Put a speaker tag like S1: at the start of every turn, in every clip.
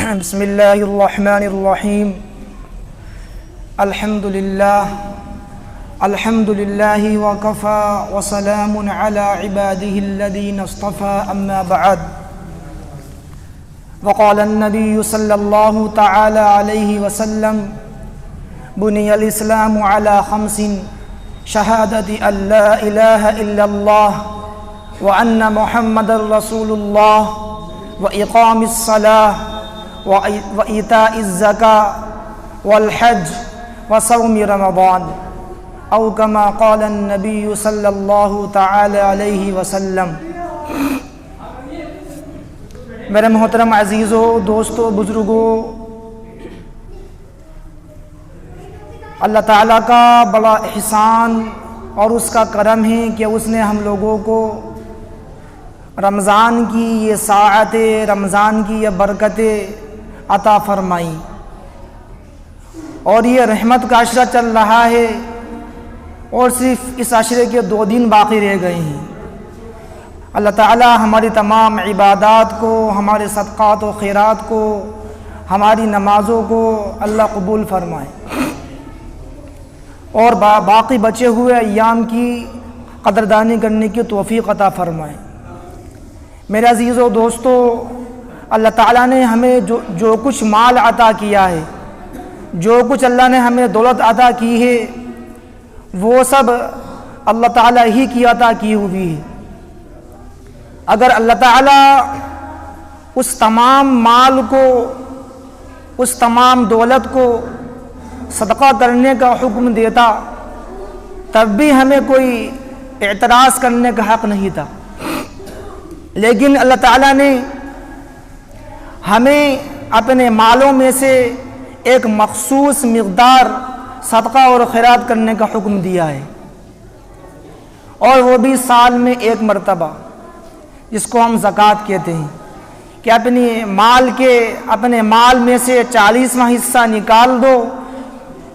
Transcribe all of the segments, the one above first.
S1: بسم اللہ الرحمن الرحیم الحمد للہ وکفى وسلام علی عباده الذین اصطفى اما بعد وقال النبی صلی اللہ تعالی علیہ وسلم بنی الاسلام علی خمس شہادت ان لا الہ الا اللہ وان محمد رسول اللہ واقام الصلاة وإيتاء الزكاة والحج وصوم رمضان او كما قال النبي صلی اللہ تعالی علیہ وسلم۔ میرے محترم عزیزوں، دوستوں، بزرگوں، اللہ تعالیٰ کا بڑا احسان اور اس کا کرم ہے کہ اس نے ہم لوگوں کو رمضان کی یہ ساعتیں، رمضان کی یہ برکتیں عطا فرمائی، اور یہ رحمت کا عشرہ چل رہا ہے اور صرف اس عشرے کے 2 دن باقی رہ گئے ہیں۔ اللہ تعالی ہماری تمام عبادات کو، ہمارے صدقات و خیرات کو، ہماری نمازوں کو اللہ قبول فرمائے اور باقی بچے ہوئے ایام کی قدردانی کرنے کی توفیق عطا فرمائے۔ میرے عزیزوں، دوستوں، اللہ تعالیٰ نے ہمیں جو کچھ مال عطا کیا ہے، جو کچھ اللہ نے ہمیں دولت عطا کی ہے، وہ سب اللہ تعالیٰ ہی کی عطا کی ہوئی ہے۔ اگر اللہ تعالیٰ اس تمام مال کو، اس تمام دولت کو صدقہ کرنے کا حکم دیتا، تب بھی ہمیں کوئی اعتراض کرنے کا حق نہیں تھا، لیکن اللہ تعالیٰ نے ہمیں اپنے مالوں میں سے ایک مخصوص مقدار صدقہ اور خیرات کرنے کا حکم دیا ہے، اور وہ بھی سال میں 1 مرتبہ، جس کو ہم زکوٰۃ کہتے ہیں، کہ اپنے مال میں سے 40واں حصہ نکال دو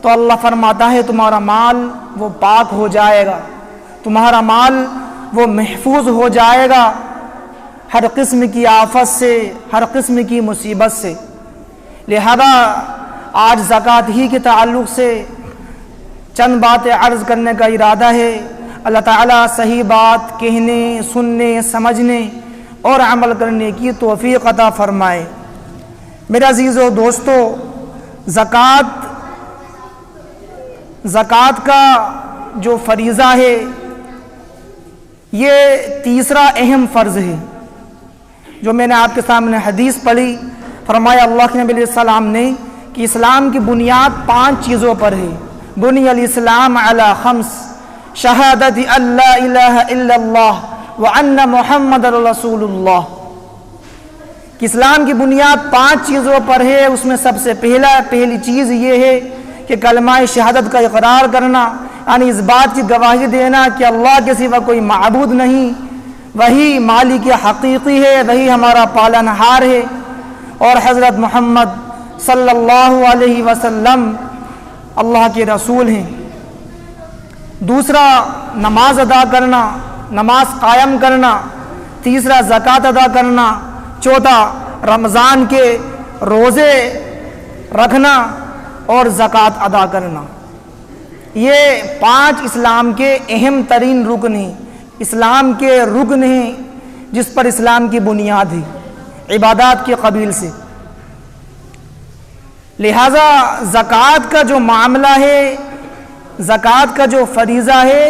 S1: تو اللہ فرماتا ہے تمہارا مال وہ پاک ہو جائے گا، تمہارا مال وہ محفوظ ہو جائے گا ہر قسم کی آفت سے، ہر قسم کی مصیبت سے۔ لہذا آج زکوٰۃ ہی کے تعلق سے چند باتیں عرض کرنے کا ارادہ ہے۔ اللہ تعالیٰ صحیح بات کہنے، سننے، سمجھنے اور عمل کرنے کی توفیق عطا فرمائے۔ میرے عزیزوں، دوستوں، زکوٰۃ کا جو فریضہ ہے، یہ تیسرا اہم فرض ہے، جو میں نے آپ کے سامنے حدیث پڑھی۔ فرمایا اللہ کے نبی علیہ السلام نے کہ اسلام کی بنیاد 5 چیزوں پر ہے۔ بنی الاسلام علی 5 شہادت ان لا الہ الا اللہ وان محمد رسول اللہ، کہ اسلام کی بنیاد 5 چیزوں پر ہے۔ اس میں سب سے پہلی چیز یہ ہے کہ کلمہ شہادت کا اقرار کرنا، یعنی اس بات کی گواہی دینا کہ اللہ کے سوا کوئی معبود نہیں، وہی مالک حقیقی ہے، وہی ہمارا پالنہار ہے، اور حضرت محمد صلی اللہ علیہ وسلم اللہ کے رسول ہیں۔ دوسرا، نماز ادا کرنا، نماز قائم کرنا۔ تیسرا، زکوٰۃ ادا کرنا۔ چوتھا، رمضان کے روزے رکھنا اور زکوٰۃ ادا کرنا۔ یہ 5 اسلام کے اہم ترین رکن ہیں، اسلام کے رکن ہیں، جس پر اسلام کی بنیاد ہے عبادات کے قبیل سے۔ لہذا زکوٰۃ کا جو معاملہ ہے، زکوٰۃ کا جو فریضہ ہے،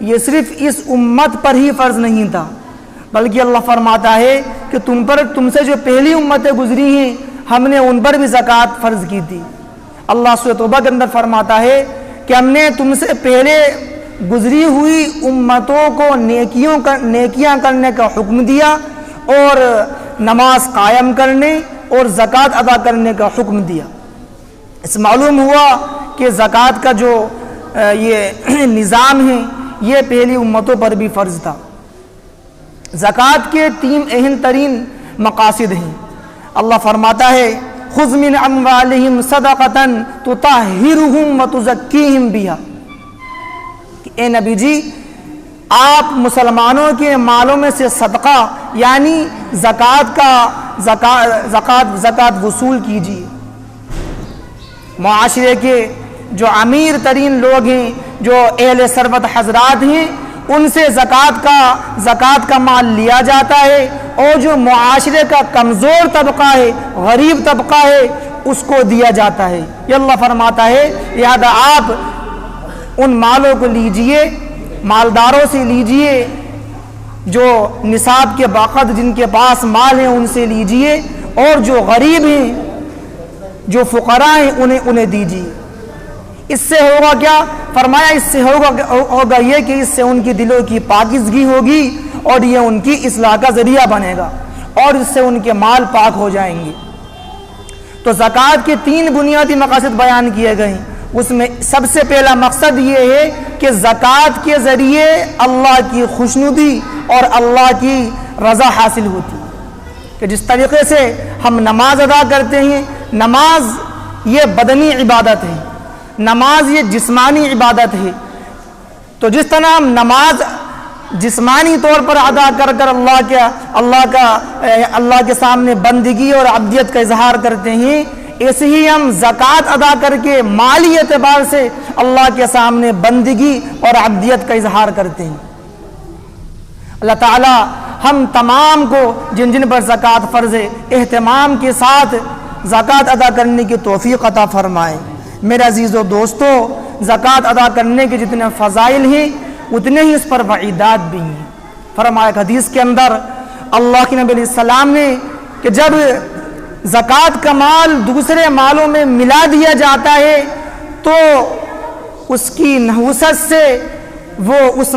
S1: یہ صرف اس امت پر ہی فرض نہیں تھا، بلکہ اللہ فرماتا ہے کہ تم سے جو پہلی امتیں گزری ہیں، ہم نے ان پر بھی زکوٰۃ فرض کی تھی۔ اللہ سورۃ توبہ کے اندر فرماتا ہے کہ ہم نے تم سے پہلے گزری ہوئی امتوں کو نیکیاں کرنے کا حکم دیا، اور نماز قائم کرنے اور زکوٰۃ ادا کرنے کا حکم دیا۔ اس معلوم ہوا کہ زکوٰۃ کا جو یہ نظام ہے، یہ پہلی امتوں پر بھی فرض تھا۔ زکوٰۃ کے 3 اہم ترین مقاصد ہیں۔ اللہ فرماتا ہے خذ من اموالہم صدقۃ تطہرہم وتزکیہم بہا، کہ اے نبی جی، آپ مسلمانوں کے مالوں میں سے صدقہ یعنی زکوٰۃ وصول کیجیے۔ معاشرے کے جو امیر ترین لوگ ہیں، جو اہل ثروت حضرات ہیں، ان سے زکوٰۃ کا مال لیا جاتا ہے، اور جو معاشرے کا کمزور طبقہ ہے، غریب طبقہ ہے، اس کو دیا جاتا ہے۔ یہ اللہ فرماتا ہے لہذا آپ ان مالوں کو لیجئے، مالداروں سے لیجئے، جو نصاب کے باقد جن کے پاس مال ہیں ان سے لیجئے، اور جو غریب ہیں، جو فقراء ہیں، انہیں دیجئے۔ اس سے ہوگا کیا؟ فرمایا اس سے ہوگا یہ کہ اس سے ان کی دلوں کی پاکیزگی ہوگی، اور یہ ان کی اصلاح کا ذریعہ بنے گا، اور اس سے ان کے مال پاک ہو جائیں گے۔ تو زکوٰۃ کے 3 بنیادی مقاصد بیان کیے گئے ہیں۔ اس میں سب سے پہلا مقصد یہ ہے کہ زکوٰۃ کے ذریعے اللہ کی خوشنودی اور اللہ کی رضا حاصل ہوتی ہے، کہ جس طریقے سے ہم نماز ادا کرتے ہیں، نماز یہ بدنی عبادت ہے، نماز یہ جسمانی عبادت ہے، تو جس طرح ہم نماز جسمانی طور پر ادا کر اللہ کے سامنے بندگی اور عبدیت کا اظہار کرتے ہیں، ایسے ہی ہم زکوٰۃ ادا کر کے مالی اعتبار سے اللہ کے سامنے بندگی اور عبدیت کا اظہار کرتے ہیں۔ اللہ تعالی ہم تمام کو جن جن پر زکوٰۃ فرض ہے اہتمام کے ساتھ زکوٰۃ ادا کرنے کی توفیق عطا فرمائے۔ میرے عزیزو دوستو، زکوٰۃ ادا کرنے کے جتنے فضائل ہیں اتنے ہی اس پر وعیدات بھی ہیں۔ فرمایا ایک حدیث کے اندر اللہ کے نبی علیہ السلام نے کہ جب زکوٰۃ کا مال دوسرے مالوں میں ملا دیا جاتا ہے تو اس کی نحوست سے وہ اس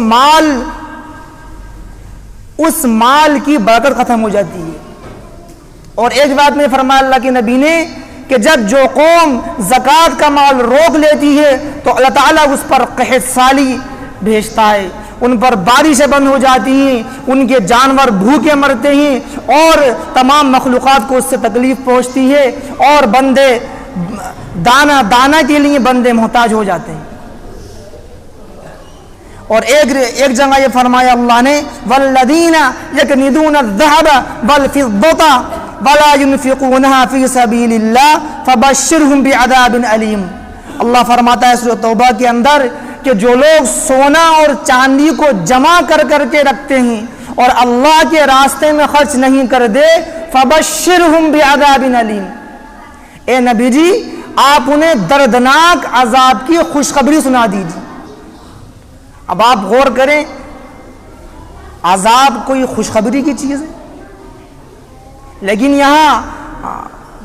S1: مال کی برکت ختم ہو جاتی ہے۔ اور ایک بات میں فرمایا اللہ کے نبی نے کہ جب جو قوم زکوٰۃ کا مال روک لیتی ہے تو اللہ تعالیٰ اس پر قحط سالی بھیجتا ہے، ان پر بارشیں بند ہو جاتی ہیں، ان کے جانور بھوکے مرتے ہیں، اور تمام مخلوقات کو اس سے تکلیف پہنچتی ہے، اور بندے دانہ کے لیے بندے محتاج ہو جاتے ہیں۔ اور ایک جگہ یہ فرمایا اللہ نے والذین یکنزون الذهب والفضة ولا ينفقونها في سبيل الله فبشرهم بعذاب علیم۔ اللہ فرماتا ہے سورۃ توبہ کے اندر کہ جو لوگ سونا اور چاندی کو جمع کر کے رکھتے ہیں اور اللہ کے راستے میں خرچ نہیں کر دے فبشرهم بعذاب علیم، اے نبی جی آپ انہیں دردناک عذاب کی خوشخبری سنا دیجیے۔ اب آپ غور کریں، عذاب کوئی خوشخبری کی چیز ہے، لیکن یہاں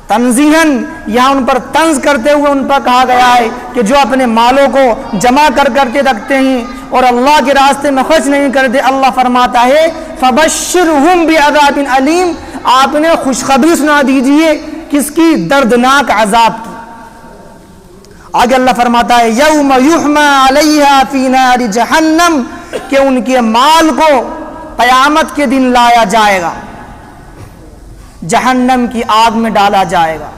S1: تنزیہاً یہاں ان پر طنز کرتے ہوئے ان پر کہا گیا ہے کہ جو اپنے مالوں کو جمع کر کے رکھتے ہیں اور اللہ کے راستے میں خرچ نہیں کرتے، اللہ فرماتا ہے فبشرہم بعذاب علیم، آپ نے خوشخبری سنا دیجئے کس کی؟ دردناک عذاب کی۔ آگے اللہ فرماتا ہے یوم یحمى علیہا فی نار جہنم، کہ ان کے مال کو قیامت کے دن لایا جائے گا، جہنم کی آگ میں ڈالا جائے گا،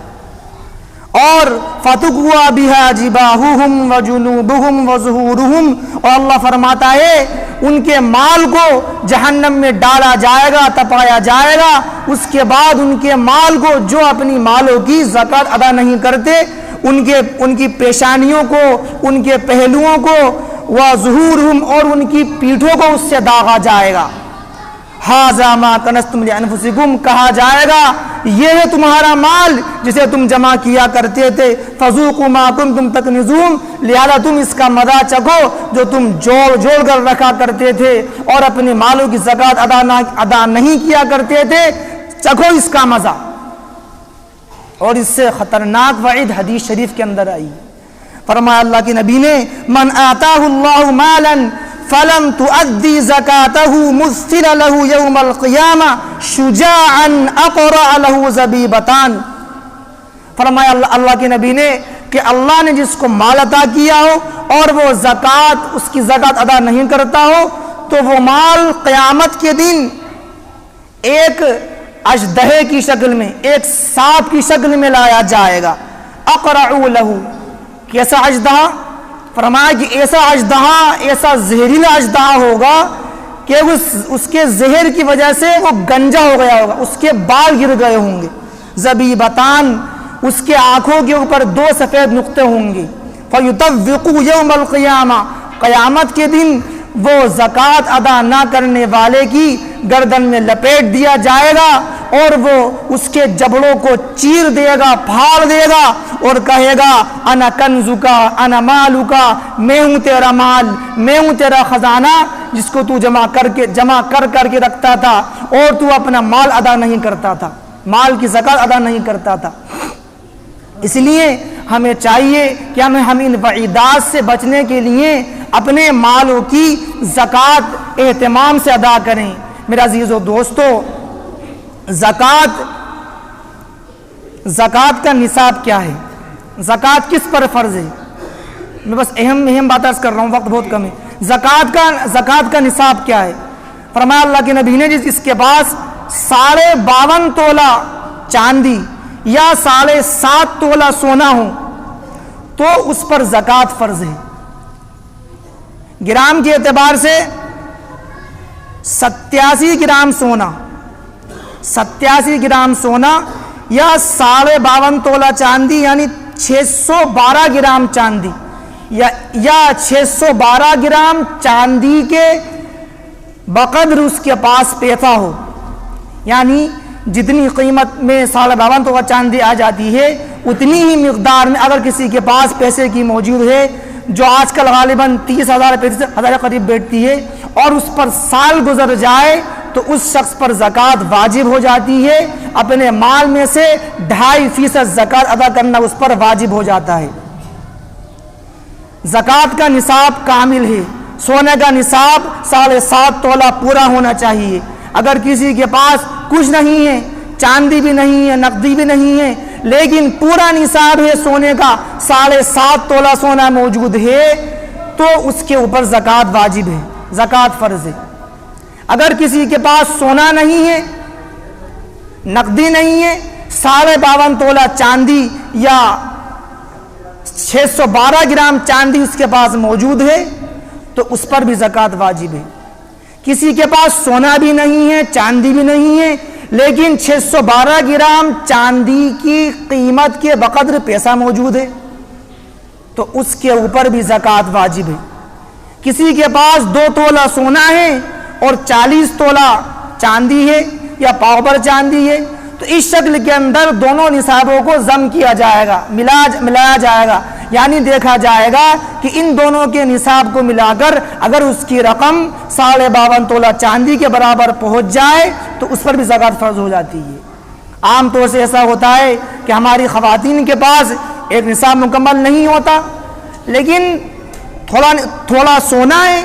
S1: اور فتقوى بها جباہہم وجنوبہم وظہورہم، اور اللہ فرماتا ہے ان کے مال کو جہنم میں ڈالا جائے گا، تپایا جائے گا، اس کے بعد ان کے مال کو جو اپنی مالوں کی زکوٰۃ ادا نہیں کرتے ان کی پیشانیوں کو، ان کے پہلوؤں کو، وظہورہم، اور ان کی پیٹھوں کو اس سے داغا جائے گا۔ ھذا ما کنزتم لانفسکم، کہا جائے گا یہ ہے تمہارا مال جسے تم جمع کیا کرتے تھے، فذوقوا ما کنتم تکنزون، لہذا تم اس کا مزہ چکھو جو تم جوڑ کر رکھا کرتے تھے اور اپنے مالوں کی زکوٰۃ ادا نہیں کیا کرتے تھے، چکھو اس کا مزہ۔ اور اس سے خطرناک وعید حدیث شریف کے اندر آئی، فرمایا اللہ کے نبی نے من آتاہ اللہ مالا فلم تؤدی زکاتہ مثل له یوم القیامہ شجاعا اقرع له زبیبتان۔ فرمایا اللہ کے نبی نے کہ اللہ نے جس کو مال عطا کیا ہو اور وہ اس کی زکوٰۃ ادا نہیں کرتا ہو تو وہ مال قیامت کے دن ایک اژدہے کی شکل میں، ایک سانپ کی شکل میں لایا جائے گا۔ اقرع له، کیسا اژدہا؟ فرمایا کہ ایسا اژدہا، ایسا زہریلا اژدہا ہوگا کہ اس کے زہر کی وجہ سے وہ گنجا ہو گیا ہوگا، اس کے بال گر گئے ہوں گے، زبیبتان، اس کے آنکھوں کے اوپر 2 سفید نقطے ہوں گے، فَيُطَوِّقُ يَوْمَ الْقِيَامَةِ، قیامت کے دن وہ زکوٰۃ ادا نہ کرنے والے کی گردن میں لپیٹ دیا جائے گا اور وہ اس کے جبڑوں کو چیر دے گا، پھاڑ دے گا اور کہے گا انا کنزکا انا مالکا، میں ہوں تیرا مال، میں ہوں تیرا خزانہ جس کو تو جمع کر کے رکھتا تھا اور تو اپنا مال ادا نہیں کرتا تھا، مال کی زکوٰۃ ادا نہیں کرتا تھا۔ اس لیے ہمیں چاہیے کہ ہم ان وعیدات سے بچنے کے لیے اپنے مالوں کی زکوٰۃ اہتمام سے ادا کریں۔ میرے عزیزو دوستو، زکوٰۃ کا نصاب کیا ہے؟ زکوٰۃ کس پر فرض ہے؟ میں بس اہم بات عرض کر رہا ہوں، وقت بہت کم ہے۔ زکوٰۃ کا نصاب کیا ہے؟ فرمایا اللہ کے نبی نے جس کے پاس 52.5 تولہ چاندی یا 7.5 تولہ سونا ہو تو اس پر زکوٰۃ فرض ہے۔ گرام کے اعتبار سے 87 گرام سونا، 87 گرام سونا یا 52.5 تولہ چاندی یعنی 612 گرام چاندی یا 612 گرام چاندی کے بقدر اس کے پاس پیسہ ہو، یعنی جتنی قیمت میں 52.5 تولہ چاندی آ جاتی ہے اتنی ہی مقدار میں اگر کسی کے پاس پیسے کی موجود ہے جو آج کل غالباً 30,000 35,000 کے قریب بیٹھتی ہے اور اس پر سال گزر جائے تو اس شخص پر زکوٰۃ واجب ہو جاتی ہے، اپنے مال میں سے 2.5% زکوٰۃ ادا کرنا اس پر واجب ہو جاتا ہے۔ زکوٰۃ کا نصاب کامل ہے، سونے کا نصاب 7.5 تولہ پورا ہونا چاہیے۔ اگر کسی کے پاس کچھ نہیں ہے، چاندی بھی نہیں ہے، نقدی بھی نہیں ہے، لیکن پورا نصاب ہے سونے کا، 7.5 تولہ سونا موجود ہے تو اس کے اوپر زکوٰۃ واجب ہے، زکوٰۃ فرض ہے۔ اگر کسی کے پاس سونا نہیں ہے، نقدی نہیں ہے، 52.5 تولہ چاندی یا 612 گرام چاندی اس کے پاس موجود ہے تو اس پر بھی زکوٰۃ واجب ہے۔ کسی کے پاس سونا بھی نہیں ہے، چاندی بھی نہیں ہے، لیکن 612 گرام چاندی کی قیمت کے بقدر پیسہ موجود ہے تو اس کے اوپر بھی زکوٰۃ واجب ہے۔ کسی کے پاس 2 تولہ سونا ہے اور 40 تولہ چاندی ہے یا پاؤ بھر چاندی ہے تو اس شکل کے اندر دونوں نصابوں کو ضم کیا جائے گا، ملایا جائے گا، یعنی دیکھا جائے گا کہ ان دونوں کے نصاب کو ملا کر اگر اس کی رقم 52.5 تولہ چاندی کے برابر پہنچ جائے تو اس پر بھی زکوٰۃ فرض ہو جاتی ہے۔ عام طور سے ایسا ہوتا ہے کہ ہماری خواتین کے پاس ایک نصاب مکمل نہیں ہوتا، لیکن تھوڑا سونا ہے،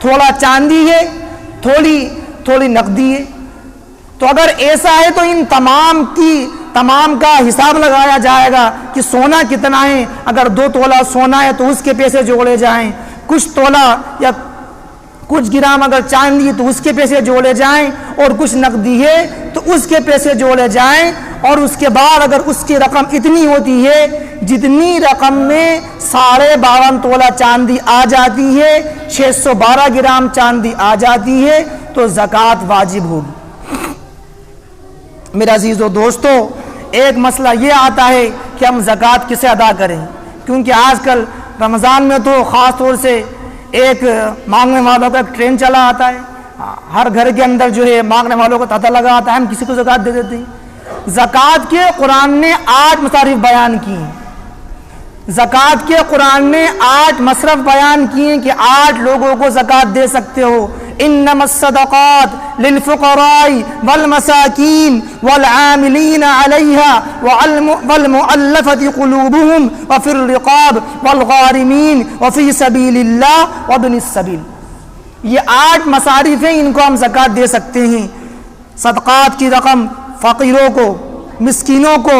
S1: تھوڑا چاندی ہے، تھوڑی نقدی ہے، تو اگر ایسا ہے تو ان تمام کا حساب لگایا جائے گا کہ سونا کتنا ہے۔ اگر 2 تولہ سونا ہے تو اس کے پیسے جوڑے جائیں، کچھ تولہ یا کچھ گرام اگر چاندی ہے تو اس کے پیسے جوڑے جائیں اور کچھ نقدی ہے تو اس کے پیسے جوڑے جائیں، اور اس کے بعد اگر اس کی رقم اتنی ہوتی ہے جتنی رقم میں 52.5 تولہ چاندی آ جاتی ہے، 612 گرام چاندی آ جاتی ہے تو زکوٰۃ واجب ہوگی۔ میرے عزیزو دوستو، ایک مسئلہ یہ آتا ہے کہ ہم زکوٰۃ کسے ادا کریں، کیونکہ آج کل رمضان میں تو خاص طور سے ایک مانگنے والوں کا ایک ٹرین چلا آتا ہے، ہر گھر کے اندر جو ہے مانگنے والوں کا تاتا لگا آتا ہے، ہم کسی کو زکوٰۃ دے دیتے ہیں۔ زکوٰۃ کے قرآن نے 8 مصارف بیان کی ہیں، زکوٰۃ کے قرآن نے 8 مصرف بیان کیے ہیں کہ 8 لوگوں کو زکوٰۃ دے سکتے ہو۔ انما الصدقات للفقراء والمساکین والعاملین علیہا والمؤلفة قلوبهم وفی الرقاب والغارمین وفی سبیل اللہ وابن السبیل۔ یہ 8 مصارف ہیں، ان کو ہم زکوٰۃ دے سکتے ہیں۔ صدقات کی رقم فقیروں کو، مسکینوں کو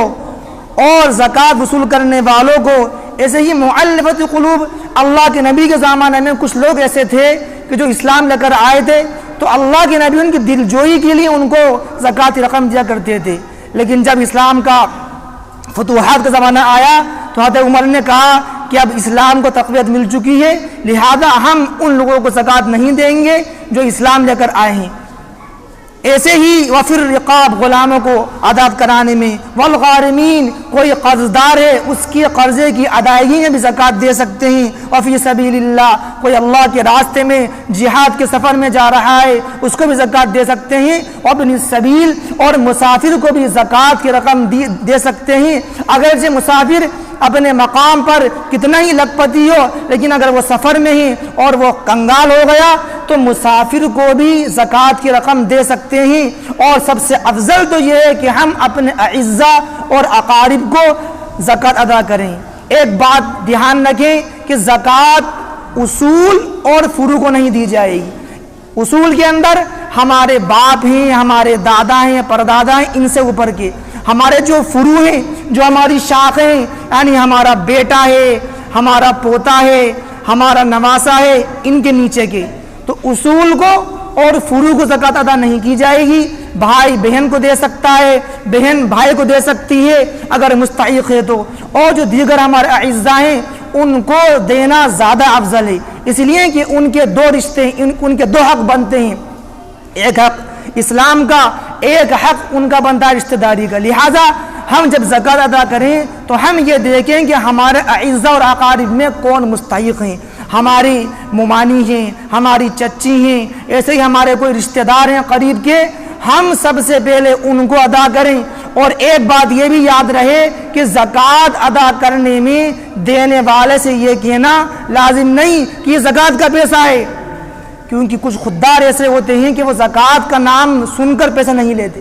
S1: اور زکوٰۃ وصول کرنے والوں کو۔ ایسے ہی مؤلفۃ قلوب، اللہ کے نبی کے زمانے میں کچھ لوگ ایسے تھے کہ جو اسلام لے کر آئے تھے تو اللہ کے نبی ان کی دل جوئی کے لیے ان کو زکوٰۃ کی رقم دیا کرتے تھے، لیکن جب اسلام کا فتوحات کا زمانہ آیا تو حضرت عمر نے کہا کہ اب اسلام کو تقویت مل چکی ہے، لہذا ہم ان لوگوں کو زکوٰۃ نہیں دیں گے جو اسلام لے کر آئے ہیں۔ ایسے ہی وفر رقاب غلاموں کو آزاد کرانے میں، والغارمین کوئی قرض دار ہے اس کی قرضے کی ادائیگی میں بھی زکوٰۃ دے سکتے ہیں، وفی سبیل اللہ کوئی اللہ کے راستے میں جہاد کے سفر میں جا رہا ہے اس کو بھی زکوٰۃ دے سکتے ہیں، وابن السبیل اور مسافر کو بھی زکوٰۃ کی رقم دے سکتے ہیں۔ اگرچہ مسافر اپنے مقام پر کتنا ہی لکھپتی ہو لیکن اگر وہ سفر میں ہی اور وہ کنگال ہو گیا تو مسافر کو بھی زکوٰۃ کی رقم دے سکتے ہیں۔ اور سب سے افضل تو یہ ہے کہ ہم اپنے اعزاء اور اقارب کو زکوٰۃ ادا کریں۔ ایک بات دھیان رکھیں کہ زکوٰۃ اصول اور فروع کو نہیں دی جائے گی۔ اصول کے اندر ہمارے باپ ہیں، ہمارے دادا ہیں، پردادا ہیں، ان سے اوپر کے ہمارے جو فروع ہیں، جو ہماری شاخیں ہیں، یعنی ہمارا بیٹا ہے، ہمارا پوتا ہے، ہمارا نواسا ہے، ان کے نیچے کے، تو اصول کو اور فروع کو زکوٰۃ ادا نہیں کی جائے گی۔ بھائی بہن کو دے سکتا ہے، بہن بھائی کو دے سکتی ہے اگر مستحق ہے تو، اور جو دیگر ہمارے اعزاء ہیں ان کو دینا زیادہ افضل ہے، اس لیے کہ ان کے دو رشتے، ان کے دو حق بنتے ہیں، ایک حق اسلام کا، ایک حق ان کا بنتا ہے رشتہ داری کا۔ لہذا ہم جب زکوٰۃ ادا کریں تو ہم یہ دیکھیں کہ ہمارے اعزاء اور اقارب میں کون مستحق ہیں، ہماری ممانی ہیں، ہماری چچی ہیں، ایسے ہی ہمارے کوئی رشتہ دار ہیں قریب کے، ہم سب سے پہلے ان کو ادا کریں۔ اور ایک بات یہ بھی یاد رہے کہ زکوٰۃ ادا کرنے میں دینے والے سے یہ کہنا لازم نہیں کہ یہ زکوٰۃ کا پیسہ ہے، کیونکہ کچھ خوددار ایسے ہوتے ہیں کہ وہ زکوٰۃ کا نام سن کر پیسہ نہیں لیتے،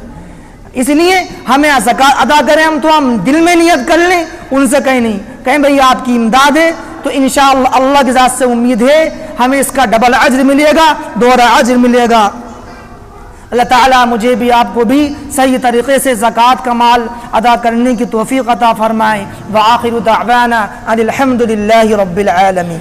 S1: اس لیے ہمیں زکوٰۃ ادا کریں ہم دل میں نیت کر لیں، ان سے کہیں نہیں، کہیں بھئی آپ کی امداد ہے تو انشاءاللہ اللہ کی ذات سے امید ہے ہمیں اس کا ڈبل اجر ملے گا، دوہرا اجر ملے گا۔ اللہ تعالیٰ مجھے بھی آپ کو بھی صحیح طریقے سے زکوٰۃ کا مال ادا کرنے کی توفیق عطا فرمائے۔ وآخر دعوانا ان الحمد للہ رب العالمین۔